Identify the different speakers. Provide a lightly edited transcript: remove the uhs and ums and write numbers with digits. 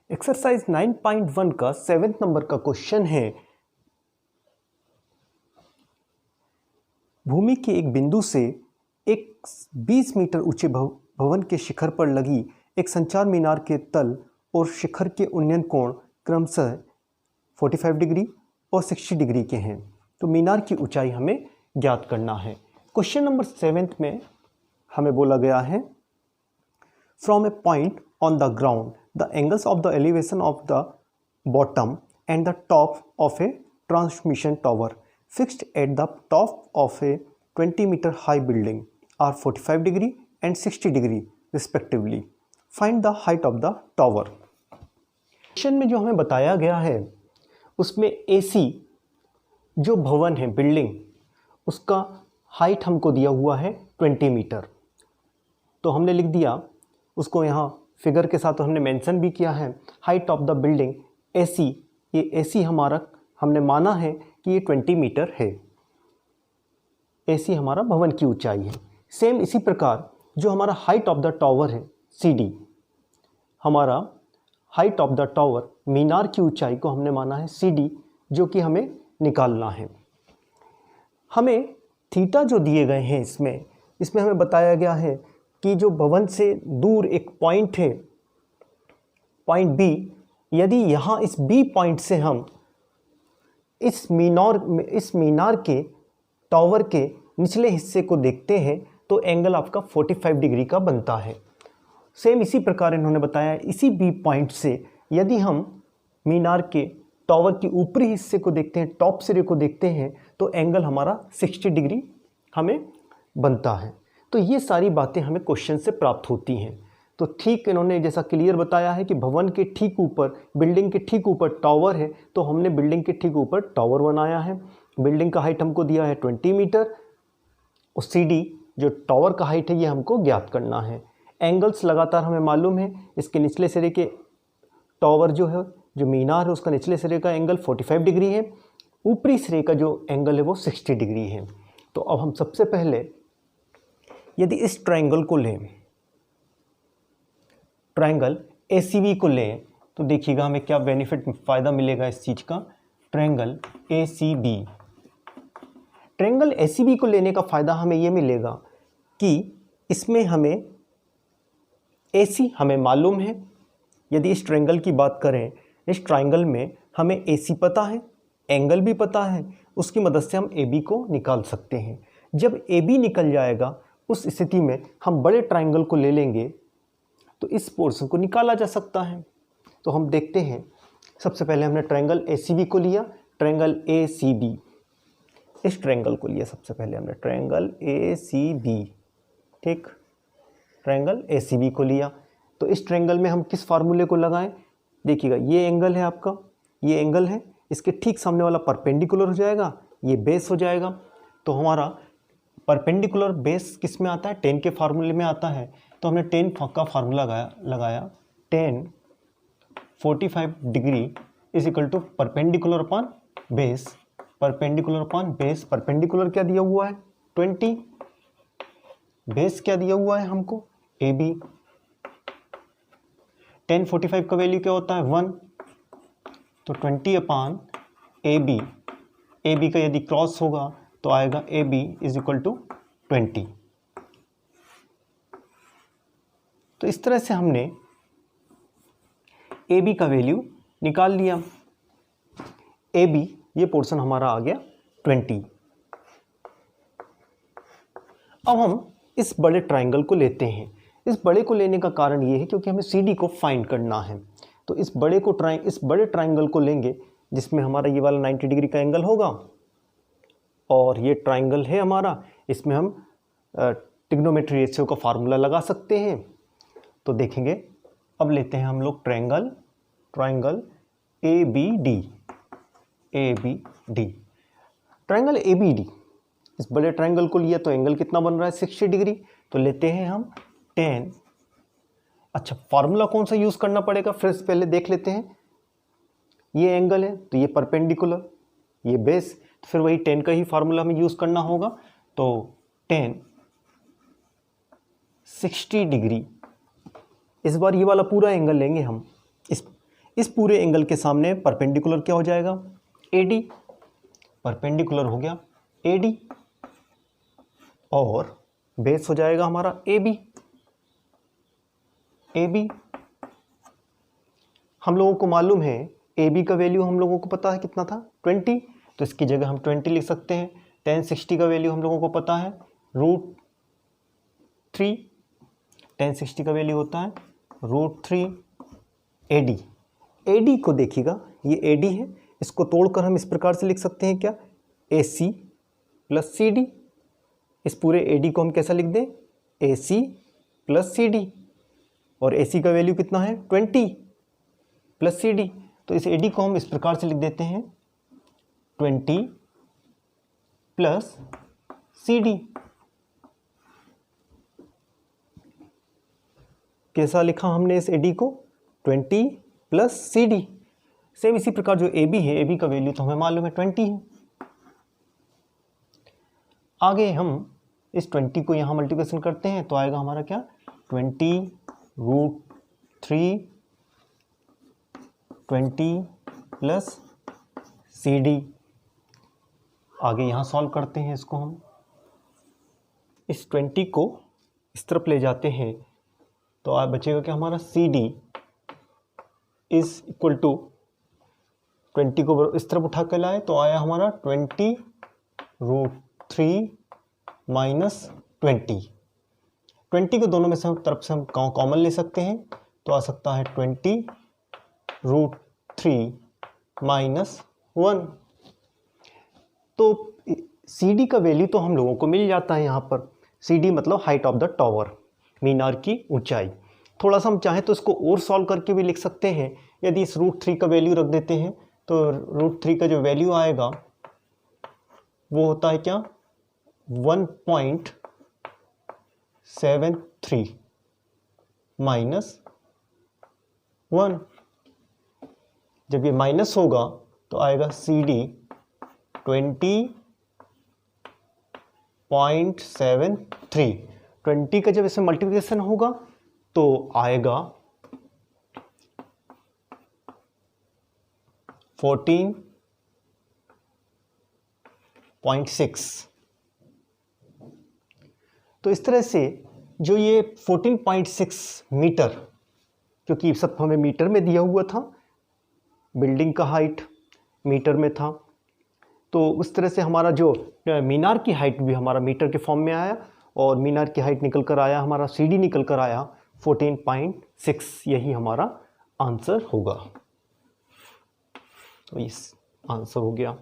Speaker 1: Exercise 9.1 का 7th number का question है, भूमि के एक बिंदु से एक 20 मीटर ऊंचे भवन के शिखर पर लगी एक संचार मीनार के तल और शिखर के उन्नयन कोण क्रमशः 45 डिग्री और 60 डिग्री के हैं। तो मीनार की ऊंचाई हमें ज्ञात करना है। क्वेश्चन नंबर 7 में हमें बोला गया है, from A point on the ground the angles of the elevation of the bottom and the top of A transmission tower fixed at the top of a 20 meter high building are 45 degree and 60 degree respectively. Find the height of the tower. Question में जो हमें बताया गया है उसमें AC जो भवन है, बिल्डिंग, उसका हाइट हमको दिया हुआ है 20 मीटर। तो हमने लिख दिया उसको, यहाँ फिगर के साथ हमने मेंशन भी किया है। Height of the building AC, ये AC हमारा हमने माना है कि ये 20 मीटर है। AC हमारा भवन की ऊंचाई है। सेम इसी प्रकार जो हमारा हाइट ऑफ द टावर है CD, हमारा हाइट ऑफ द टावर मीनार की ऊंचाई को हमने माना है CD, जो कि हमें निकालना है। हमें थीटा जो दिए गए हैं इसमें हमें बताया गया है कि जो भवन से दूर एक पॉइंट है, पॉइंट B, यदि यहाँ इस B पॉइंट से हम इस मीनार के टावर के निचले हिस्से को देखते हैं तो एंगल आपका 45 डिग्री का बनता है। सेम इसी प्रकार इन्होंने बताया, इसी B पॉइंट से यदि हम मीनार के टावर के ऊपरी हिस्से को देखते हैं, टॉप सिरे को देखते हैं, तो एंगल हमारा 60 डिग्री हमें बनता है। तो ये सारी बातें हमें क्वेश्चन से प्राप्त होती हैं। तो ठीक इन्होंने जैसा क्लियर बताया है कि भवन के ठीक ऊपर, बिल्डिंग के ठीक ऊपर टावर है, तो हमने बिल्डिंग के ठीक ऊपर टावर बनाया है। बिल्डिंग का हाइट हमको दिया है 20 मीटर और CD जो टावर का हाइट है ये हमको ज्ञात करना है। एंगल्स लगातार हमें मालूम है, इसके निचले सिरे के टावर जो है, जो मीनार है, उसका निचले सिरे का एंगल 45 डिग्री है, ऊपरी सिरे का जो एंगल है वो 60 डिग्री है। तो अब हम सबसे पहले यदि इस ट्रायंगल को लें, ट्रायंगल ACB को लें, तो देखिएगा हमें क्या बेनिफिट, फ़ायदा मिलेगा इस चीज़ का। ट्रायंगल ACB, ट्रायंगल ACB को लेने का फ़ायदा हमें ये मिलेगा कि इसमें हमें AC हमें मालूम है। यदि इस ट्रायंगल की बात करें, इस ट्रायंगल में हमें AC पता है, एंगल भी पता है, उसकी मदद से हम AB को निकाल सकते हैं। जब AB निकल जाएगा उस स्थिति में हम बड़े ट्रायंगल को ले लेंगे तो इस पोर्शन को निकाला जा सकता है। तो हम देखते हैं, सबसे पहले हमने ट्रायंगल ACB को लिया, ट्रायंगल ACB, इस ट्रायंगल को लिया सबसे पहले हमने ट्रायंगल ACB, ठीक, ट्रायंगल ACB को लिया। तो इस ट्रायंगल में हम किस फार्मूले को लगाएं, देखिएगा ये एंगल है आपका, ये एंगल है, इसके ठीक सामने वाला परपेंडिकुलर हो जाएगा, ये बेस हो जाएगा। तो हमारा परपेंडिकुलर बेस किस में आता है, tan के फार्मूले में आता है। तो हमने tan का फार्मूला लगाया, tan 45 degree is equal to perpendicular upon base, perpendicular upon base. Perpendicular क्या दिया हुआ है 20, बेस क्या दिया हुआ है हमको AB। tan 45 का वैल्यू क्या होता है 1, तो 20 अपॉन AB, AB का यदि क्रॉस होगा तो आएगा AB इज इक्वल टू 20। तो इस तरह से हमने AB का वैल्यू निकाल लिया। AB ये पोर्शन हमारा आ गया 20। अब हम इस बड़े ट्रायंगल को लेते हैं। इस बड़े को लेने का कारण ये है क्योंकि हमें CD को फाइंड करना है। तो इस बड़े ट्रायंगल को लेंगे जिसमें हमारा ये वाला 90 डिग्री का एंगल होगा और ये ट्रायंगल है हमारा, इसमें हम ट्रिग्नोमेट्री रेशियो का फार्मूला लगा सकते हैं। तो देखेंगे, अब लेते हैं हम लोग ट्रायंगल ABD, ट्रायंगल ABD, इस बड़े ट्रायंगल को लिया तो एंगल कितना बन रहा है 60 डिग्री। तो लेते हैं हम tan, अच्छा फार्मूला कौन सा यूज़ करना पड़ेगा फिर पहले देख लेते हैं। ये एंगल है तो ये परपेंडिकुलर, ये बेस, तो फिर वही tan का ही फार्मूला हमें यूज़ करना होगा। तो tan 60 डिग्री, इस बार ये वाला पूरा एंगल लेंगे हम, इस इस पूरे एंगल के सामने परपेंडिकुलर क्या हो जाएगा, AD, परपेंडिकुलर हो गया AD, और बेस हो जाएगा हमारा AB। हम लोगों को मालूम है AB का वैल्यू हम लोगों को पता है कितना था, 20, तो इसकी जगह हम 20 लिख सकते हैं। tan 60 का वैल्यू हम लोगों को पता है √3, tan 60 का वैल्यू होता है √3 AD। AD को देखिएगा, ये AD है, इसको तोड़कर हम इस प्रकार से लिख सकते हैं क्या, AC + CD। इस पूरे AD को हम कैसा लिख दें, AC + CD, और AC का वैल्यू कितना है 20 + CD, तो इस AD को हम इस प्रकार से लिख देते हैं 20 + CD। कैसा लिखा हमने इस AD को, 20 + CD। सेम इसी प्रकार जो AB है, AB का वैल्यू तो हमें मालूम है 20 है। आगे हम इस 20 को यहाँ मल्टीप्लिकेशन करते हैं तो आएगा हमारा क्या, 20 √3 20 + CD। आगे यहाँ सॉल्व करते हैं इसको हम, इस 20 को इस तरफ ले जाते हैं तो आप बचेगा कि हमारा CD इज इक्वल टू 20 को इस तरफ उठा कर लाए तो आया हमारा 20 √3 - 20 को दोनों में से तरफ से हम कॉमन ले सकते हैं तो आ सकता है 20 √3 - 1। तो CD का वैल्यू तो हम लोगों को मिल जाता है यहाँ पर। CD मतलब हाइट ऑफ द टावर, मीनार की ऊंचाई। थोड़ा सा हम चाहें तो इसको और सॉल्व करके भी लिख सकते हैं। यदि इस √3 का वैल्यू रख देते हैं तो √3 का जो वैल्यू आएगा वो होता है क्या, 1.73 - 1। जब ये माइनस होगा तो आएगा CD 20.73। 20 का जब इसमें मल्टीप्लिकेशन होगा तो आएगा 14.6। तो इस तरह से जो ये 14.6 मीटर, क्योंकि सब हमें मीटर में दिया हुआ था, बिल्डिंग का हाइट मीटर में था, तो उस तरह से हमारा जो मीनार की हाइट भी हमारा मीटर के फॉर्म में आया और मीनार की हाइट निकल कर आया, हमारा CD निकल कर आया 14.6। यही हमारा आंसर होगा। तो इस आंसर हो गया।